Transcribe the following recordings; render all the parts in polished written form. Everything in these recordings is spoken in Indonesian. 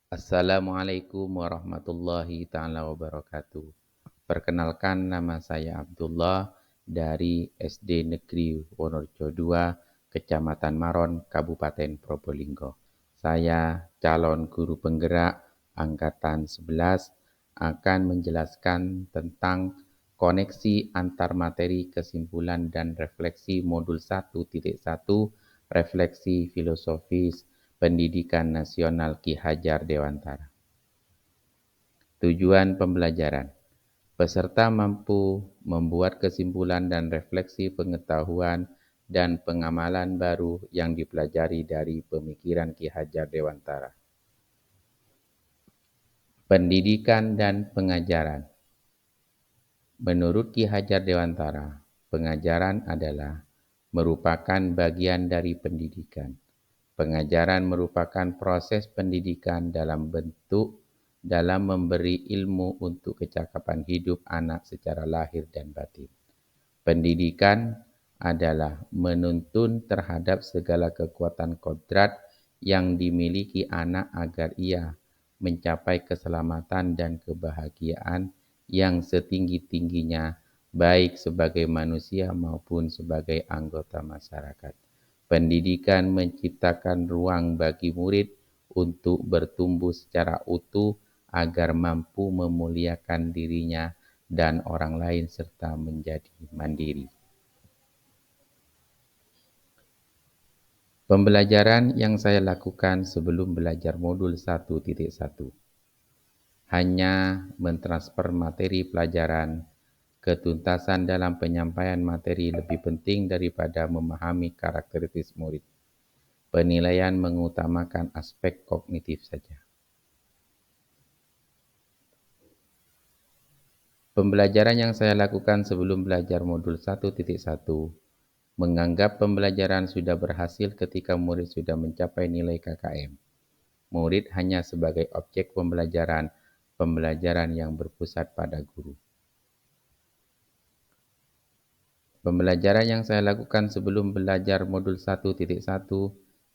Assalamualaikum warahmatullahi taala wabarakatuh. Perkenalkan, nama saya Abdullah dari SD Negeri Wonorejo II, Kecamatan Maron, Kabupaten Probolinggo. Saya calon guru penggerak angkatan 11 akan menjelaskan tentang koneksi antar materi, kesimpulan dan refleksi modul 1.1 refleksi filosofis Pendidikan Nasional Ki Hajar Dewantara. Tujuan pembelajaran. Peserta mampu membuat kesimpulan dan refleksi pengetahuan dan pengamalan baru yang dipelajari dari pemikiran Ki Hajar Dewantara. Pendidikan dan pengajaran. Menurut Ki Hajar Dewantara, pengajaran adalah merupakan bagian dari pendidikan. Pengajaran merupakan proses pendidikan dalam memberi ilmu untuk kecakapan hidup anak secara lahir dan batin. Pendidikan adalah menuntun terhadap segala kekuatan kodrat yang dimiliki anak agar ia mencapai keselamatan dan kebahagiaan yang setinggi-tingginya, baik sebagai manusia maupun sebagai anggota masyarakat. Pendidikan menciptakan ruang bagi murid untuk bertumbuh secara utuh agar mampu memuliakan dirinya dan orang lain serta menjadi mandiri. Pembelajaran yang saya lakukan sebelum belajar modul 1.1 hanya mentransfer materi pelajaran. Ketuntasan dalam penyampaian materi lebih penting daripada memahami karakteristik murid. Penilaian mengutamakan aspek kognitif saja. Pembelajaran yang saya lakukan sebelum belajar modul 1.1 menganggap pembelajaran sudah berhasil ketika murid sudah mencapai nilai KKM. Murid hanya sebagai objek pembelajaran yang berpusat pada guru. Pembelajaran yang saya lakukan sebelum belajar modul 1.1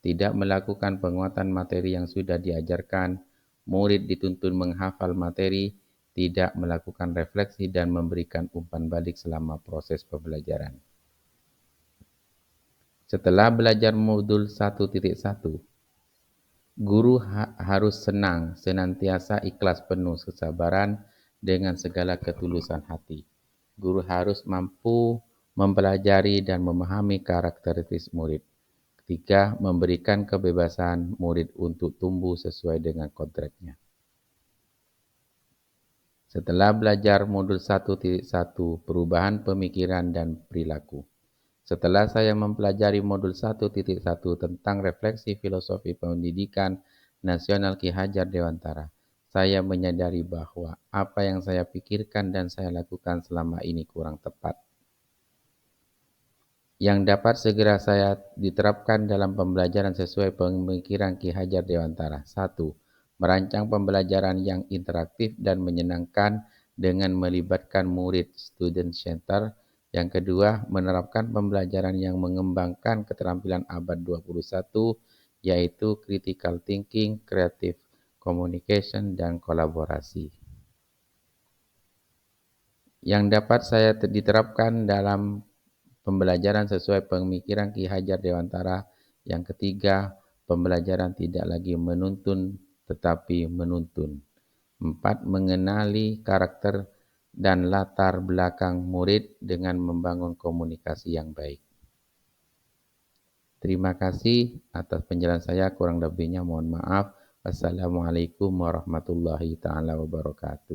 tidak melakukan penguatan materi yang sudah diajarkan. Murid dituntun menghafal materi, tidak melakukan refleksi dan memberikan umpan balik selama proses pembelajaran. Setelah belajar modul 1.1, guru harus senang, senantiasa ikhlas penuh kesabaran dengan segala ketulusan hati. Guru harus mampu mempelajari dan memahami karakteristik murid. Ketiga, memberikan kebebasan murid untuk tumbuh sesuai dengan kodratnya. Setelah belajar modul 1.1, perubahan pemikiran dan perilaku. Setelah saya mempelajari modul 1.1 tentang refleksi filosofi pendidikan nasional Ki Hajar Dewantara, saya menyadari bahwa apa yang saya pikirkan dan saya lakukan selama ini kurang tepat. Yang dapat segera saya diterapkan dalam pembelajaran sesuai pemikiran Ki Hajar Dewantara. 1. Merancang pembelajaran yang interaktif dan menyenangkan dengan melibatkan murid student center. Yang kedua, menerapkan pembelajaran yang mengembangkan keterampilan abad 21, yaitu critical thinking, creative communication, dan kolaborasi. Yang dapat saya diterapkan dalam pembelajaran sesuai pemikiran Ki Hajar Dewantara. Yang ketiga, pembelajaran tidak lagi menuntun tetapi menuntun. 4. Mengenali karakter dan latar belakang murid dengan membangun komunikasi yang baik. Terima kasih atas penjelasan saya, kurang lebihnya mohon maaf. Wassalamualaikum warahmatullahi taala wabarakatuh.